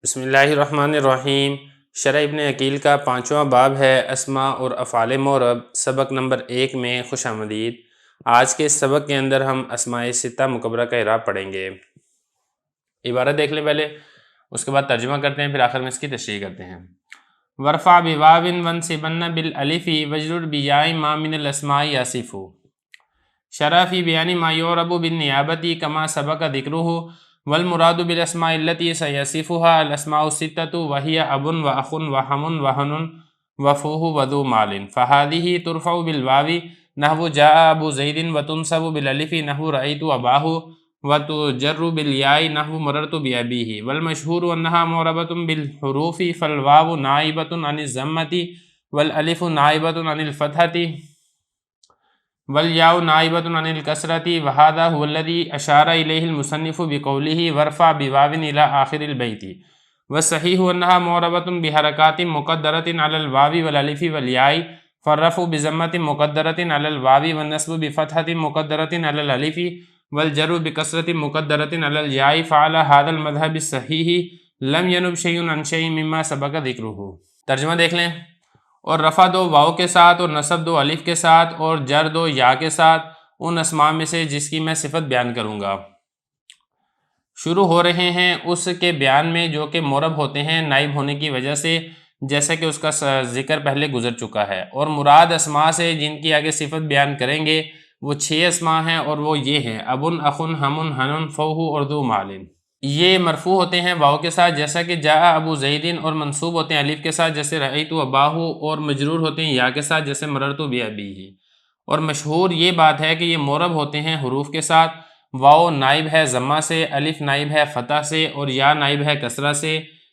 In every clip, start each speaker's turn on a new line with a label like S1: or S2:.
S1: بسم اللہ الرحمن الرحیم۔ شرح ابن عقیل کا 5واں باب ہے اسماء اور افعال معرب، سبق نمبر 1 میں خوش آمدید۔ آج کے اس سبق کے اندر ہم اسماء ستہ مکبرہ کا اعراب پڑھیں گے۔ عبارت دیکھ لیں پہلے، اس کے بعد ترجمہ کرتے ہیں، پھر آخر میں اس کی تشریح کرتے ہیں۔ ورفع بواو وانصبن بالالف وجرر بیاء ما من الاسماء یصف۔ شرح فی بیان ما یعرب بالنیابۃ کما سبق ذکرہ، والمراد بالاسماء التي سيصفها الاسماء الستة وهي اب واخ وحم وهن وفوه وذو مال، فهذه ترفع بالواو نحو جاء ابو زید وتنصب بالالف نحو رأيت اباه، وتجر بالياء نحو مررت بأبيه، والمشهور انها معربة بالحروف، فالواو نائبة عن الضمة والالف نائبة عن الفتحة والیاء نائبۃ عن الکسرۃ، وہذا هو الذی اشار الیہ المصنف بقولہ ورفع بواو الی آخر البیت، والصحیح انها معربۃ بحرکات مقدرۃ علی الواو والالف والیاء، فالرفع بضمۃ مقدرۃ علی الواو والنصب بفتحۃ مقدرۃ علی الالف والجر بکسرۃ مقدرۃ علی الیاء، فعلی هذا المذهب الصحیح لم ینب شیء عن شیء مما سبق ذکرہ۔ ترجمہ دیکھ لیں۔ اور رفع دو واو کے ساتھ، اور نصب دو الف کے ساتھ، اور جر دو یا کے ساتھ، ان اسماء میں سے جس کی میں صفت بیان کروں گا۔ شروع ہو رہے ہیں اس کے بیان میں جو کہ معرب ہوتے ہیں نائب ہونے کی وجہ سے، جیسا کہ اس کا ذکر پہلے گزر چکا ہے، اور مراد اسماء سے جن کی آگے صفت بیان کریں گے وہ 6 اسماء ہیں، اور وہ یہ ہیں ابن اخن ہمن ہنن فوہ اور ذو مال۔ یہ مرفوع ہوتے ہیں واو کے ساتھ جیسا کہ جاء ابو زیدین، اور منصوب ہوتے ہیں الف کے ساتھ جیسے رأیت اباہ، اور مجرور ہوتے ہیں یا کے ساتھ جیسے مررت بأبیہ۔ اور مشہور یہ بات ہے کہ یہ معرب ہوتے ہیں حروف کے ساتھ، واو نائب ہے ضمہ سے، الف نائب ہے فتح سے، اور یا نائب ہے کسرہ سے۔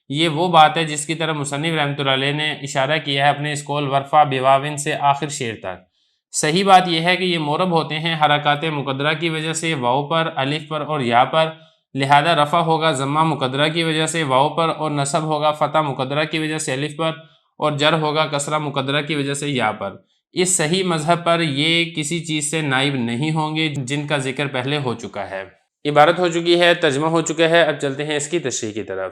S1: یہ وہ بات ہے جس کی طرف مصنف رحمۃ اللہ علیہ نے اشارہ کیا ہے اپنے اس قول ورفع بواو سے آخر شعر تک۔ صحیح بات یہ ہے کہ یہ معرب ہوتے ہیں حرکات مقدرہ کی وجہ سے، واو پر، الف پر اور یا پر، لہذا رفع ہوگا ضمہ مقدرہ کی وجہ سے واو پر، اور نصب ہوگا فتح مقدرہ کی وجہ سے الف پر، اور جر ہوگا کسرہ مقدرہ کی وجہ سے یا پر۔ اس صحیح مذہب پر یہ کسی چیز سے نائب نہیں ہوں گے جن کا ذکر پہلے ہو چکا ہے۔ عبارت ہو چکی ہے، ترجمہ ہو چکا ہے، اب چلتے ہیں اس کی تشریح کی طرف۔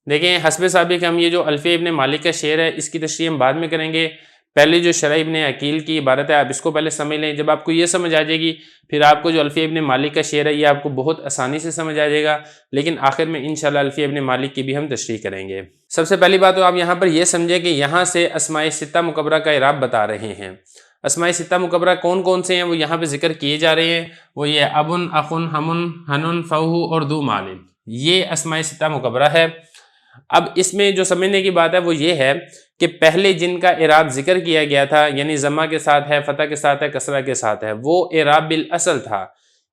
S1: دیکھیں حسب سابق ہم یہ جو الفیہ ابن مالک کا شعر ہے اس کی تشریح ہم بعد میں کریں گے۔ پہلے جو شرح ابن عقیل کی عبارت ہے آپ اس کو پہلے سمجھ لیں، جب آپ کو یہ سمجھ آ جائے گی پھر آپ کو جو الفیہ ابن مالک کا شعر ہے یہ آپ کو بہت آسانی سے سمجھ آ جائے گا، لیکن آخر میں انشاءاللہ الفیہ ابن مالک کی بھی ہم تشریح کریں گے۔ سب سے پہلی بات تو آپ یہاں پر یہ سمجھیں کہ یہاں سے اسماء ستہ مکبرہ کا اعراب بتا رہے ہیں۔ اسماء ستہ مکبرہ کون کون سے ہیں وہ یہاں پہ ذکر کیے جا رہے ہیں، وہ یہ ابن اخن ہمن ہنن فوہ اور ذو مال، یہ اسماء ستہ مکبرہ ہے۔ اب اس میں جو سمجھنے کی بات ہے وہ یہ ہے کہ پہلے جن کا اعراب ذکر کیا گیا تھا، یعنی ضمہ کے ساتھ ہے، فتح کے ساتھ ہے، کسرہ کے ساتھ ہے، وہ اعراب بالاصل تھا۔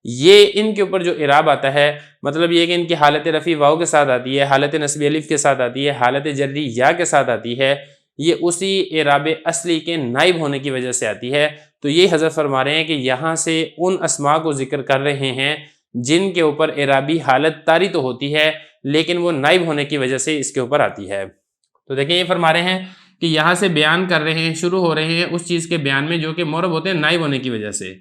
S1: یہ ان کے اوپر جو اعراب آتا ہے مطلب یہ کہ ان کی حالت رفع واو کے ساتھ آتی ہے، حالت نصب الف کے ساتھ آتی ہے، حالت جری یا کے ساتھ آتی ہے، یہ اسی اعراب اصلی کے نائب ہونے کی وجہ سے آتی ہے۔ تو یہ حضرت فرما رہے ہیں کہ یہاں سے ان اسماء کو ذکر کر رہے ہیں جن کے اوپر اعرابی حالت طاری تو ہوتی ہے لیکن وہ نائب ہونے کی وجہ سے اس کے اوپر آتی ہے۔ تو دیکھیں یہ فرما رہے ہیں کہ یہاں سے بیان کر رہے ہیں، شروع ہو رہے ہیں اس چیز کے بیان میں جو کہ معرب ہوتے ہیں نائب ہونے کی وجہ سے،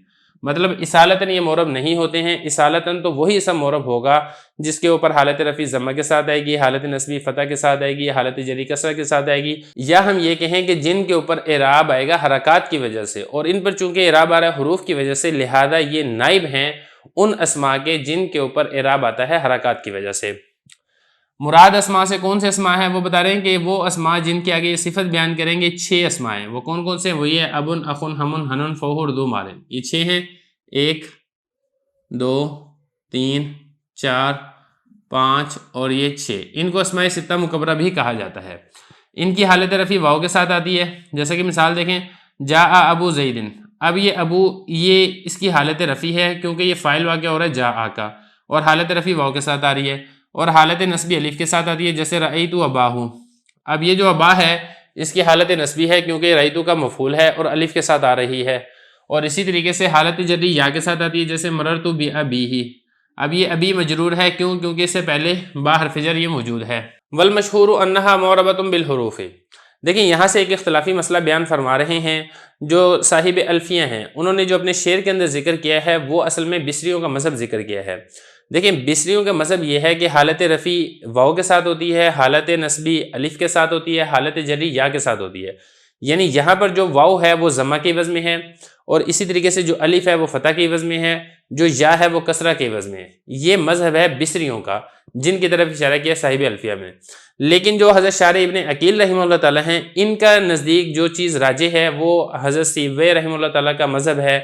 S1: مطلب اصالتاً یہ معرب نہیں ہوتے ہیں۔ اصالتاً تو وہی اسم معرب ہوگا جس کے اوپر حالت رفع ضمہ کے ساتھ آئے گی، حالت نصبی فتح کے ساتھ آئے گی، حالت جری کسرہ کے ساتھ آئے گی، یا ہم یہ کہیں کہ جن کے اوپر اعراب آئے گا حرکات کی وجہ سے، اور ان پر چونکہ اعراب آ رہا ہے حروف کی وجہ سے، لہذا یہ نائب ہیں ان اسماء کے جن کے اوپر اعراب آتا ہے حرکات کی وجہ سے۔ مراد اسماء سے کون سے اسماء ہیں وہ بتا رہے ہیں کہ وہ اسماء جن کے آگے یہ صفت بیان کریں گے 6 اسماء ہیں۔ وہ کون کون سے ہیں؟ وہ یہ ابن اخن ہمن ہنن فوہ اور ذو مال، یہ 6 ہیں، 1 2 3 4 5 اور یہ 6، ان کو اسماء ستہ مکبرہ بھی کہا جاتا ہے۔ ان کی حالت رفع واو کے ساتھ آتی ہے، جیسا کہ مثال دیکھیں جاء ابو زیدن، اب یہ ابو یہ اس کی حالت رفع ہے کیونکہ یہ فاعل واقع ہو رہا ہے جاء کا، اور حالت رفع واو کے ساتھ آ رہی ہے، اور حالت نصبی الف کے ساتھ آتی ہے جیسے رأیت اباہ۔ اب یہ جو ابا ہے اس کی حالت نصبی ہے کیونکہ رأیت کا مفعول ہے اور الف کے ساتھ آ رہی ہے، اور اسی طریقے سے حالت جری یا کے ساتھ آتی ہے جیسے مررت بأبیہ۔ اب یہ ابی مجرور ہے کیونکہ اس سے پہلے با حرف جر یہ موجود ہے۔ والمشہور انہا معربۃ بالحروف، دیکھیں یہاں سے ایک اختلافی مسئلہ بیان فرما رہے ہیں۔ جو صاحب الفیہ ہیں انہوں نے جو اپنے شعر کے اندر ذکر کیا ہے وہ اصل میں بصریوں کا مذہب ذکر کیا ہے۔ دیکھیں بصریوں کا مذہب یہ ہے کہ حالت رفع واو کے ساتھ ہوتی ہے، حالت نصبی الف کے ساتھ ہوتی ہے، حالت جری یا کے ساتھ ہوتی ہے، یعنی یہاں پر جو واو ہے وہ ضمہ کے عوض میں ہے، اور اسی طریقے سے جو الف ہے وہ فتح کے عوض میں ہے، جو یا ہے وہ کسرہ کے عوض میں ہے۔ یہ مذہب ہے بصریوں کا، جن کی طرف اشارہ کیا صاحب الفیہ میں۔ لیکن جو حضرت شارح ابن عقیل رحمہ اللہ تعالیٰ ہیں، ان کا نزدیک جو چیز راجح ہے وہ حضرت سیبویہ رحمہ اللہ تعالیٰ کا مذہب ہے۔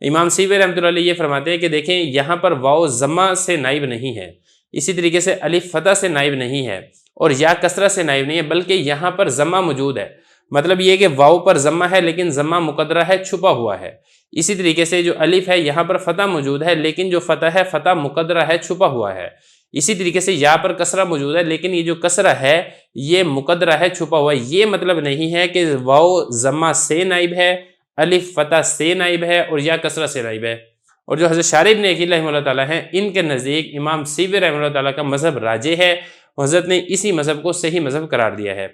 S1: امام سیبویہ رحمۃ اللہ علیہ یہ فرماتے ہیں کہ دیکھیں یہاں پر واو ضمہ سے نائب نہیں ہے، اسی طریقے سے الف فتح سے نائب نہیں ہے، اور یا کسرہ سے نائب نہیں ہے، بلکہ یہاں پر ضمہ موجود ہے۔ مطلب یہ کہ واو پر ضمہ ہے لیکن ضمہ مقدرہ ہے، چھپا ہوا ہے۔ اسی طریقے سے جو الف ہے یہاں پر فتح موجود ہے، لیکن جو فتح ہے فتح مقدرہ ہے، چھپا ہوا ہے۔ اسی طریقے سے یا پر کسرہ موجود ہے، لیکن یہ جو کسرہ ہے یہ مقدرہ ہے، چھپا ہوا ہے۔ یہ مطلب نہیں ہے کہ واو ضمہ سے نائب ہے، الف فتح سے نائب ہے، اور یا کسرہ سے نائب ہے۔ اور جو حضرت شارح ابن عقیل رحمہ اللہ تعالیٰ ہیں، ان کے نزدیک امام سیبوی رحمہ اللہ تعالیٰ کا مذہب راجح ہے، حضرت نے اسی مذہب کو صحیح مذہب قرار دیا ہے۔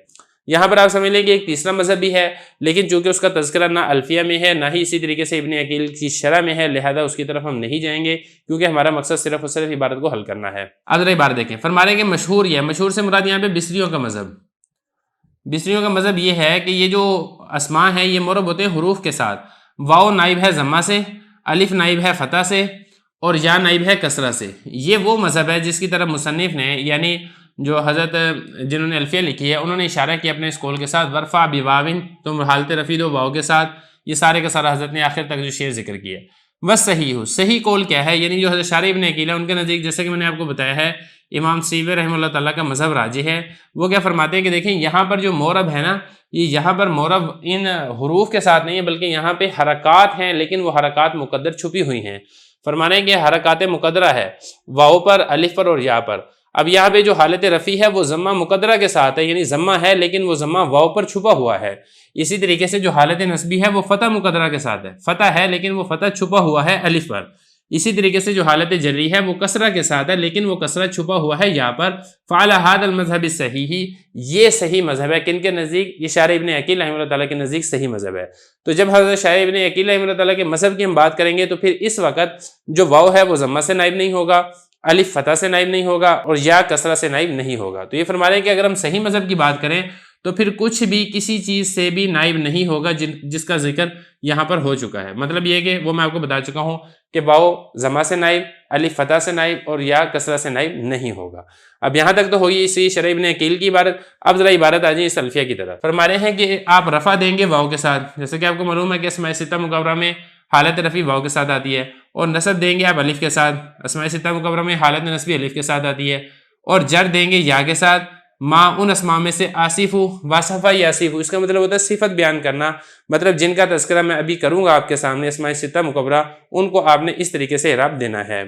S1: یہاں پر آپ سمجھ لیں کہ ایک تیسرا مذہب بھی ہے، لیکن چونکہ اس کا تذکرہ نہ الفیہ میں ہے، نہ ہی اسی طریقے سے ابن عقیل کی شرح میں ہے، لہذا اس کی طرف ہم نہیں جائیں گے، کیونکہ ہمارا مقصد صرف اور صرف عبارت کو حل کرنا ہے۔ اب ذرا عبارت دیکھیں، فرما رہے ہیں کہ مشہور یہ ہے، مشہور سے مراد یہاں پہ بصریوں کا مذہب۔ بصریوں کا مذہب یہ ہے کہ یہ جو اسماء ہیں یہ معرب ہوتے ہیں حروف کے ساتھ، واو نائب ہے ضمہ سے، الف نائب ہے فتح سے، اور یا نائب ہے کسرہ سے۔ یہ وہ مذہب ہے جس کی طرف مصنف نے، یعنی جو حضرت جنہوں نے الفیہ لکھی ہے، انہوں نے اشارہ کیا اپنے اس قول کے ساتھ، ورفع بواوٍ، تم حالت رفع دو واو کے ساتھ۔ یہ سارے کا سارا حضرت نے آخر تک جو شعر ذکر کیا ہے۔ بس صحیح قول کیا ہے، یعنی جو حضرت شارح ابن عقیل ہے ان کے نزدیک، جیسے کہ میں نے آپ کو بتایا ہے امام سیبوی رحمہ اللہ تعالیٰ کا مذہب راجح ہے، وہ کیا فرماتے ہیں کہ دیکھیں یہاں پر جو مورب ہے نا، یہ یہاں پر مورب ان حروف کے ساتھ نہیں ہے، بلکہ یہاں پہ حرکات ہیں، لیکن وہ حرکات مقدر چھپی ہوئی ہیں۔ فرمانے کہ حرکات مقدرہ ہے واو پر، الف پر اور یا پر۔ اب یہاں پہ جو حالت رفع ہے وہ ضمہ مقدرہ کے ساتھ ہے، یعنی ضمہ ہے لیکن وہ ضمہ واو پر چھپا ہوا ہے۔ اسی طریقے سے جو حالت نصبی ہے وہ فتح مقدرہ کے ساتھ ہے، فتح ہے لیکن وہ فتح چھپا ہوا ہے الف پر۔ اسی طریقے سے جو حالت جری ہے وہ کسرہ کے ساتھ ہے، لیکن وہ کسرہ چھپا ہوا ہے یا پر۔ فعلی ھذا المذہب الصحیح، یہ صحیح مذہب ہے، کن کے نزدیک؟ یہ شارح ابن عقیل رحمہ اللہ تعالیٰ کے نزدیک صحیح مذہب ہے۔ تو جب حضرت شارح ابن عقیل رحمہ اللہ تعالیٰ کے مذہب کی ہم بات کریں گے تو پھر اس وقت جو واو ہے وہ ضمہ سے نائب نہیں ہوگا، الف فتح سے نائب نہیں ہوگا، اور یا کسرہ سے نائب نہیں ہوگا۔ تو یہ فرما رہے ہیں کہ اگر ہم صحیح مذہب کی بات کریں تو پھر کچھ بھی کسی چیز سے بھی نائب نہیں ہوگا جس کا ذکر یہاں پر ہو چکا ہے۔ مطلب یہ کہ وہ میں آپ کو بتا چکا ہوں کہ واو ضمہ سے نائب، الف فتح سے نائب اور یا کسرہ سے نائب نہیں ہوگا۔ اب یہاں تک تو ہوئی اسی شرح ابن عقیل کی عبارت۔ اب ذرا عبارت آ جائیں اس الفیہ کی طرف۔ فرما رہے ہیں کہ آپ رفع دیں گے واو کے ساتھ، جیسے کہ آپ کو معلوم ہے کہ اسماء ستہ مکورہ میں حالت رفع واو کے ساتھ آتی ہے، اور نصب دیں گے آپ الف کے ساتھ، اسماء ستہ مکورہ میں حالت نصبی الف کے ساتھ آتی ہے، اور جر دیں گے یا کے ساتھ، ما ان اسماء میں سے آصف واصفہ یاصف، اس کا مطلب ہوتا ہے صفت بیان کرنا، مطلب جن کا تذکرہ میں ابھی کروں گا آپ کے سامنے اسماء ستہ مکورہ، ان کو آپ نے اس طریقے سے اعراب دینا ہے۔